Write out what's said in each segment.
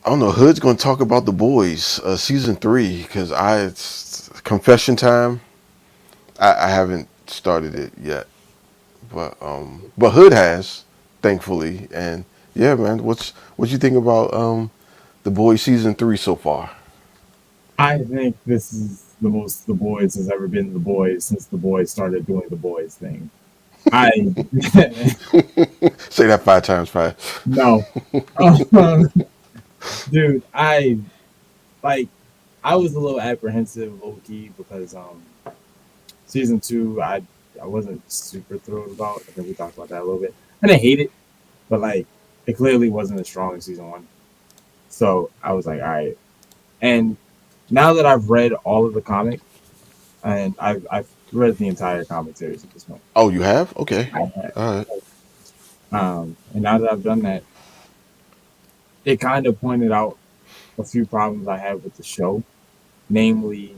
I don't know. Hood's gonna talk about the boys, season three, because it's confession time. I haven't started it yet, but Hood has, thankfully, and yeah, man. What you think about the boys season three so far? I think this is the most the boys has ever been the boys since the boys started doing the boys thing. I Say that 5 times fast. no, um, dude. Like I was a little apprehensive, low key, because season two I wasn't super thrilled about. I think we talked about that a little bit. I didn't hate it, but like it clearly wasn't as strong as season one. So I was like, all right. And now that I've read all of the comic, and I've read the entire comic series at this point. Oh, you have? Okay. I have. All right. And now that I've done that, it kind of pointed out a few problems I had with the show, namely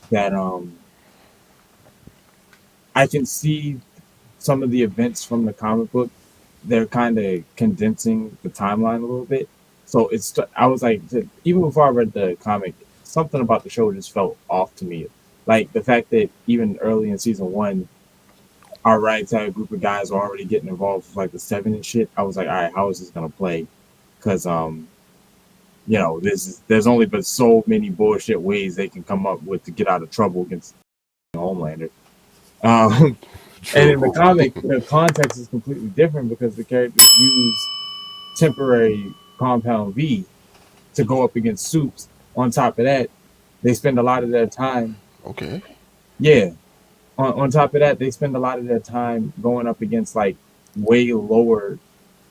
that I can see some of the events from the comic book. They're kind of condensing the timeline a little bit. So I was like, even before I read the comic, something about the show just felt off to me. Like the fact that even early in season one, our ragtag group of guys were already getting involved with like the seven and shit. I was like, all right, how is this gonna play? Because there's only but so many bullshit ways they can come up with to get out of trouble against Homelander. Um, and in the True. comic, the context is completely different because the characters use temporary compound V to go up against Supes. On top of that, they spend a lot of their time, Okay. yeah. On top of that, they spend a lot of their time going up against like way lower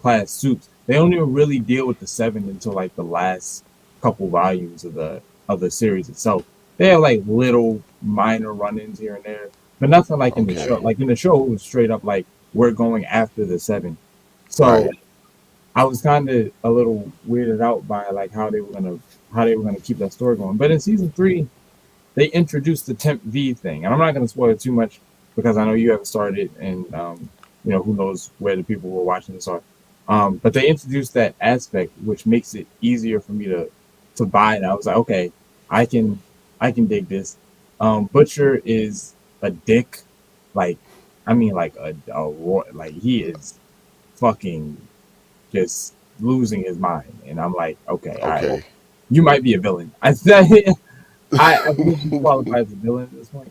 class Supes. They don't even really deal with the seven until like the last couple volumes of the series itself. They have like little minor run-ins here and there, but nothing like in the show. Okay. Like in the show, it was straight up like we're going after the seven. So Right. I was kind of a little weirded out by like how they were gonna keep that story going. But in season three, they introduced the temp V thing, and I'm not gonna spoil it too much because I know you haven't started it, and who knows where the people who are watching this are. But they introduced that aspect, which makes it easier for me to buy it. I was like, okay, I can I can dig this. Butcher is a dick, like I mean, like like he is fucking just losing his mind, and I'm like, okay, all right, well, Okay. you might be a villain. I say, I believe you qualify as a villain at this point.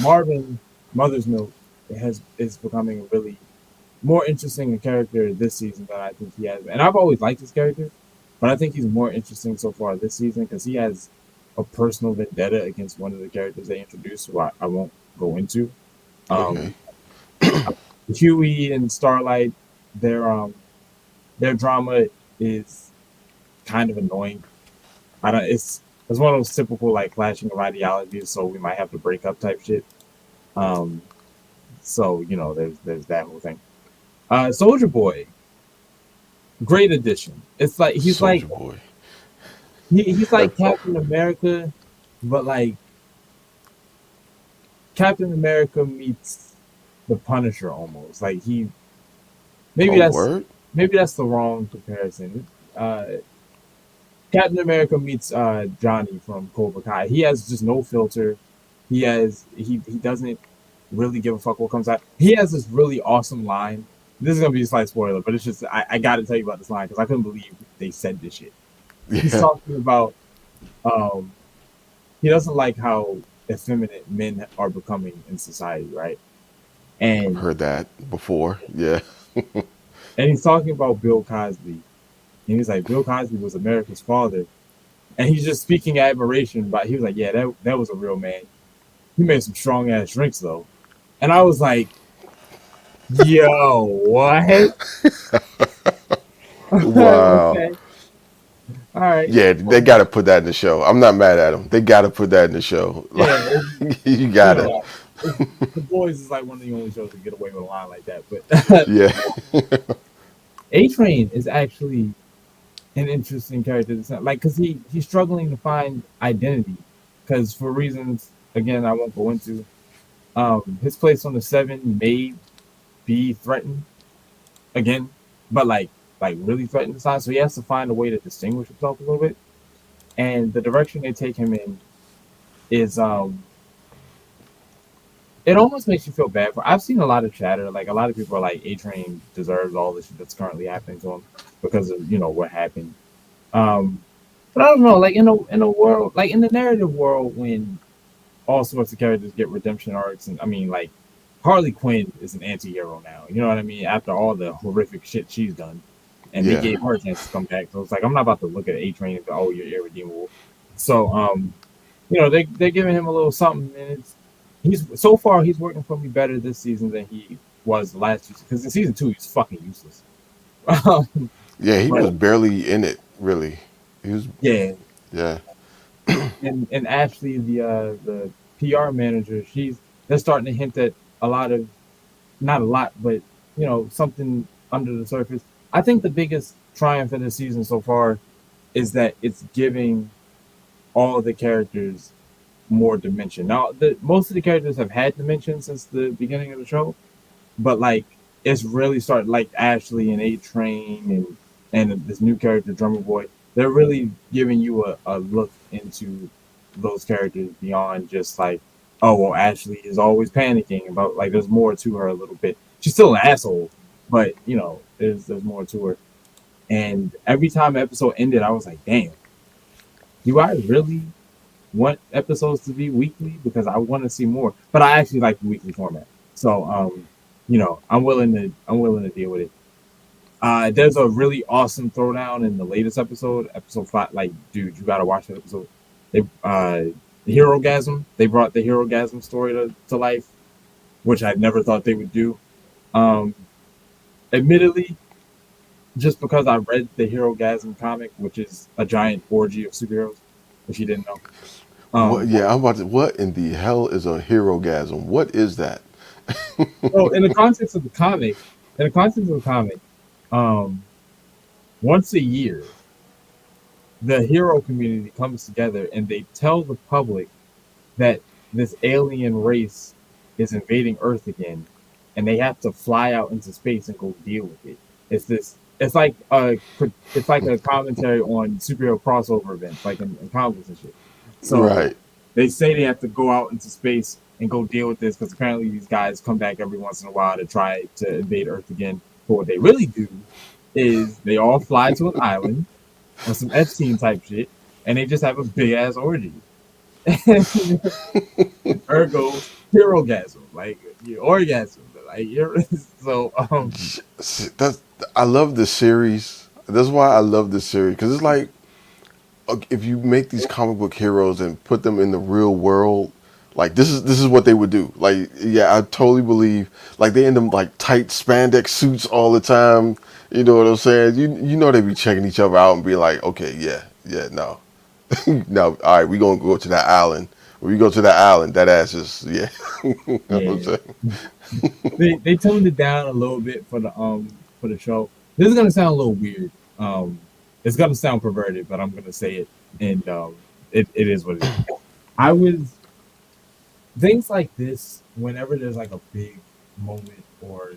Marvin Mother's Milk is becoming a really more interesting character this season than I think he has. And I've always liked his character, but I think he's more interesting so far this season because he has a personal vendetta against one of the characters they introduced, who I won't go into. Okay. Um, Huey and Starlight, their um their drama is kind of annoying. I don't. It's one of those typical like clashing of ideologies, so we might have to break up type shit. Um, so there's that whole thing. Soldier Boy, great addition. It's like Soldier Boy. he's like Captain America, but like Captain America meets the Punisher almost. Like maybe Oh, that's word. maybe that's the wrong comparison. Uh, Captain America meets Johnny from Cobra Kai. He has just no filter. He doesn't really give a fuck what comes out. He has this really awesome line. This is gonna be a slight spoiler, but it's just I gotta tell you about this line because I couldn't believe they said this shit. He's Yeah. talking about um he doesn't like how effeminate men are becoming in society, right? I've And heard that before. Yeah. he's talking about Bill Cosby. And he's like, Bill Cosby was America's father. And he's just speaking admiration about he was like, yeah, that was a real man. He made some strong ass drinks though. And I was like, yo, what? Wow. Okay. All right. Yeah, they got to put that in the show. I'm not mad at them. They got to put that in the show. Yeah, You you got to. know, the boys is like one of the only shows that get away with a line like that. But Yeah. A Train is actually an interesting character. Like, cause he's struggling to find identity, cause for reasons again I won't go into. His place on the seven may be threatened again, but like like really threaten the sign. So he has to find a way to distinguish himself a little bit. And the direction they take him in is it almost makes you feel bad for. I've seen a lot of chatter, like a lot of people are like A-Train deserves all this shit that's currently happening to him because of what happened. Um, but I don't know, like in a world like in the narrative world when all sorts of characters get redemption arcs, and I mean like Harley Quinn is an anti-hero now. You know what I mean? After all the horrific shit she's done, and they Yeah. gave her a chance to come back. So it's like I'm not about to look at A-Train and go, "Oh, you're irredeemable." So they're giving him a little something, and he's so far he's working for me better this season than he was the last season. Because in season 2 he's fucking useless. Yeah, he But was barely in it, really. He was, yeah, yeah. and Ashley, the PR manager, they're starting to hint at a lot of not a lot, but something under the surface. I think the biggest triumph of the season so far is that it's giving all of the characters more dimension. Now, most of the characters have had dimension since the beginning of the show, but like it's really started like Ashley and A-Train and this new character Drummer Boy. They're really giving you a look into those characters beyond just like, oh well, Ashley is always panicking about like there's more to her a little bit. She's still an asshole, but there's more to her. And every time an episode ended, I was like, damn, do I really want episodes to be weekly? Because I want to see more. But I actually like the weekly format. So I'm willing to deal with it. There's a really awesome throwdown in the latest episode 5. Like, dude, you gotta watch that episode. They the Hero Gasm. They brought the Hero Gasm story to life, which I never thought they would do. Um, Admittedly, just because I read the Hero Gasm comic, which is a giant orgy of superheroes, which you didn't know. What? Um, Yeah, I'm about to. What in the hell is a hero gasm? What is that? so in the context of the comic, um, once a year, the hero community comes together and they tell the public that this alien race is invading Earth again, and they have to fly out into space and go deal with it. It's like a commentary on superhero crossover events, like in comics and shit. So Right. they say they have to go out into space and go deal with this because apparently these guys come back every once in a while to try to invade Earth again. But what they really do is they all fly to an island on some Epstein type shit, and they just have a big ass orgy. Ergo, herogasm, like orgasm, like so. That's. I love this series. That's why I love this series because it's like if you make these comic book heroes and put them in the real world, like this is what they would do. Like, yeah, I totally believe. Like they in them like tight spandex suits all the time. You know what I'm saying? You know they be checking each other out and be like, okay, yeah, yeah, no, no, all right, we gonna go to that island. When we go to that island, that ass is yeah. You know what I'm Yeah, saying? they toned it down a little bit for the show. This is gonna sound a little weird. It's gonna sound perverted, but I'm gonna say it, and it is what it is. I was things like this whenever there's like a big moment or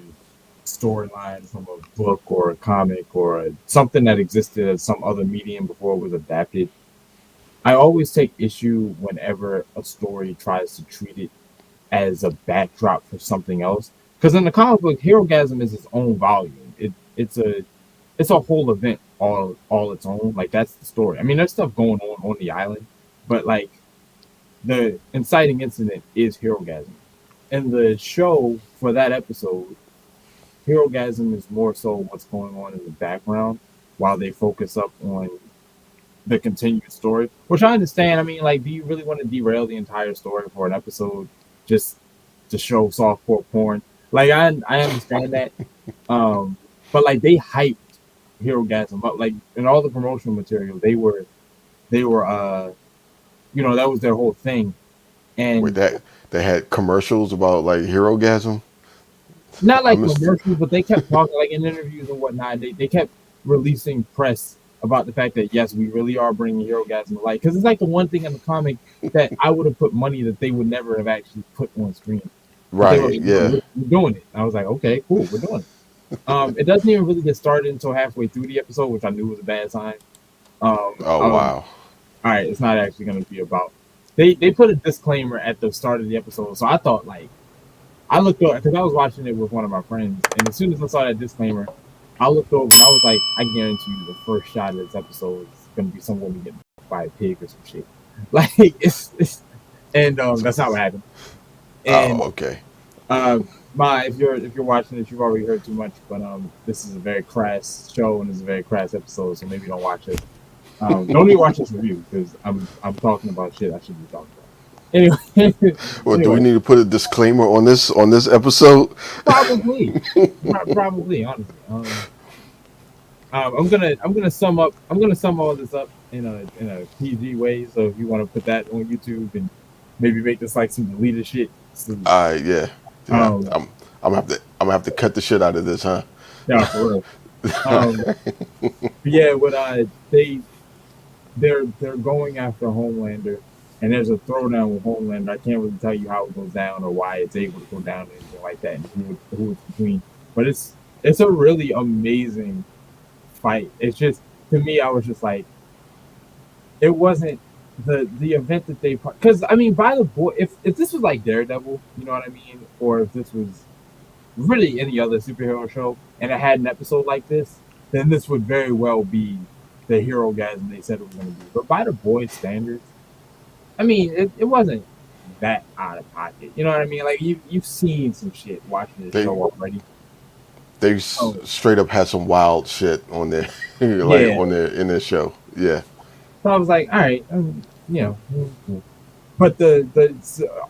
storyline from a book or a comic or something that existed as some other medium before it was adapted. I always take issue whenever a story tries to treat it as a backdrop for something else. Because in the comic book, Herogasm is its own volume. It's a whole event all its own. Like that's the story. I mean, there's stuff going on the island, but like the inciting incident is Herogasm. In the show for that episode, Herogasm is more so what's going on in the background while they focus up on the continued story, which I understand. I mean, like, do you really want to derail the entire story for an episode just to show softcore porn? Like, I understand that, but like they hyped Herogasm up, like in all the promotional material, they were that was their whole thing, With and that, they had commercials about like hero gasm. not I like missed. commercials, but they kept talking like in interviews and whatnot. They kept releasing press about the fact that yes, we really are bringing Herogasm to light because it's like the one thing in the comic that I would have put money that they would never have actually put on screen. But they were Right. like, no, Yeah. we're doing it. And I was like, okay, cool, we're doing it. It doesn't even really get started until halfway through the episode, which I knew was a bad sign. Oh wow. All right, it's not actually going to be about. They put a disclaimer at the start of the episode, so I thought like I looked up because I was watching it with one of my friends, and as soon as I saw that disclaimer, I looked over and I was like, I guarantee you, the first shot of this episode is going to be some woman getting by a pig or some shit. Like it's and that's not what happened. Oh And okay. uh, if you're watching it, you've already heard too much. But this is a very crass show and it's a very crass episode, so maybe don't watch it. Don't even watch this review because I'm talking about shit I shouldn't be talking about. Anyway, Well, do we anyway, need to put a disclaimer on this episode? probably, probably, honestly. I'm gonna sum all this up in a PG way. So if you want to put that on YouTube and maybe make this like some deleted shit, so, Yeah, yeah. um, I'm gonna have to cut the shit out of this, huh? yeah, for real. Um, yeah, what they're going after Homelander, and there's a throwdown with Homelander. I can't really tell you how it goes down or why it's able to go down or anything like that, and who it's between. But it's a really amazing fight. It's just to me, I was just like, it wasn't the event that they because I mean, by the boy, if this was like Daredevil, you know what I mean, or if this was really any other superhero show and it had an episode like this, then this would very well be the hero guys and they said it was going to be. But by the boys' standards, I mean, it wasn't that out of pocket. You know what I mean? Like you've seen some shit watching this they show already. they Oh straight up had some wild shit on their like yeah. on their in their show. Yeah, So I was like, all right, you know. But the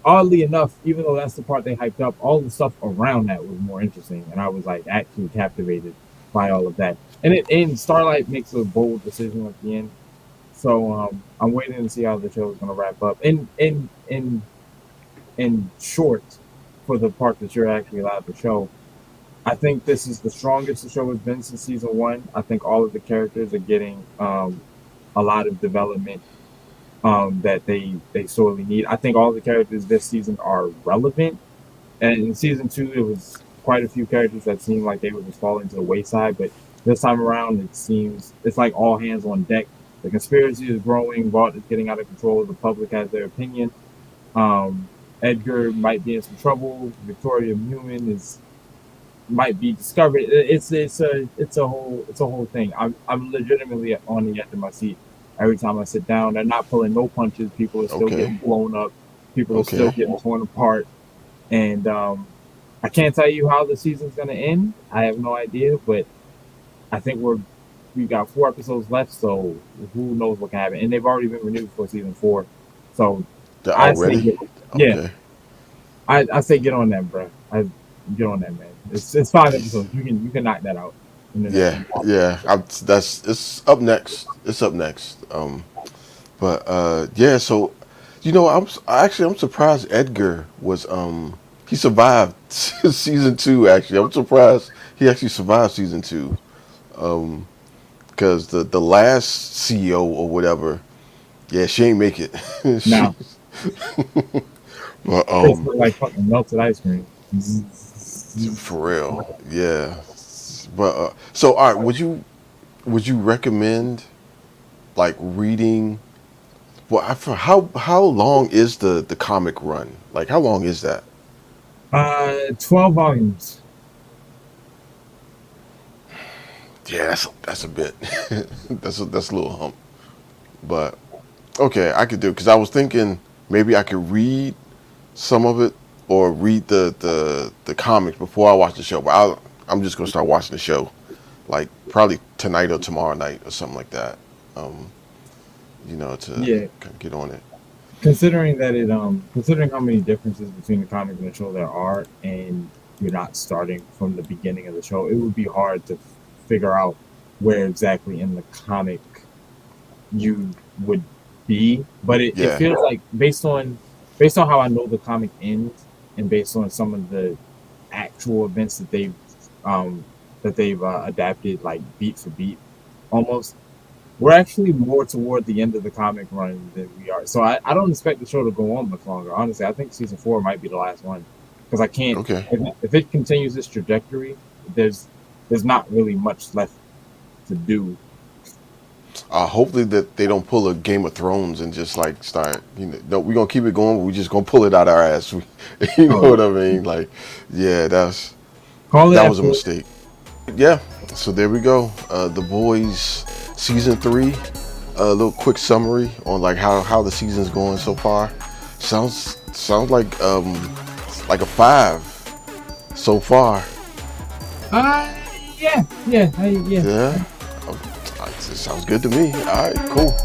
oddly enough, even though that's the part they hyped up, all the stuff around that was more interesting, and I was like actually captivated by all of that. And Starlight makes a bold decision at the end, so I'm waiting to see how the show is going to wrap up. In short, for the part that you're actually allowed to show, I think this is the strongest the show has been since season one. I think all of the characters are getting a lot of development that they sorely need. I think all the characters this season are relevant, and in season two, it was quite a few characters that seemed like they were just falling to the wayside. But this time around, it seems it's like all hands on deck. The conspiracy is growing. Vault is getting out of control. The public has their opinion. Um, Edgar might be in some trouble. Victoria Newman is might be discovered. It's a whole thing. I'm legitimately on the edge of my seat every time I sit down. They're not pulling no punches. People are still okay, getting blown up. People are still okay. getting torn apart. And I can't tell you how the season's gonna end. I have no idea, but I think we got 4 episodes left, so who knows what can happen. And they've already been renewed for season 4. So They're I say already get yeah, okay. I say get on that, bro. I get on that, man. It's 5 episodes. You can knock that out in the next Yeah, few. yeah. That's it's up next. It's up next. But yeah. So, actually I'm surprised Edgar was he survived season two. Actually, I'm surprised he actually survived season two. Because the last CEO or whatever, yeah, she ain't make it. she, Now but it's like fucking melted ice cream. for real, yeah. But so all right, would you recommend like reading? Well, for how long is the comic run? Like how long is that? 12 volumes. Yeah, that's a bit. That's a little hump. But okay, I could do because I was thinking maybe I could read some of it or read the comics before I watch the show. But I'm just gonna start watching the show, like probably tonight or tomorrow night or something like that. Um, to Yeah, kind of get on it. considering how many differences between the comic and the show there are, and you're not starting from the beginning of the show, it would be hard to figure out where exactly in the comic you would be. But it Yeah, feels like based on how I know the comic ends and based on some of the actual events um that they've adapted like beat for beat almost. We're actually more toward the end of the comic run than we are. So I don't expect the show to go on much longer. Honestly, I think season 4 might be the last one because I can't. okay. If it continues this trajectory, there's there's not really much left to do. Hopefully that they don't pull a Game of Thrones and just like start. No, we're gonna keep it going. But we just gonna pull it out our ass. You know Oh, what I mean? Like, yeah, call it that was a episode. mistake. Yeah. So there we go. The Boys season 3. A little quick summary on like how the season's going so far. Sounds like a 5 so far. Yeah, yeah, yeah. Yeah. It sounds good to me. All right, cool.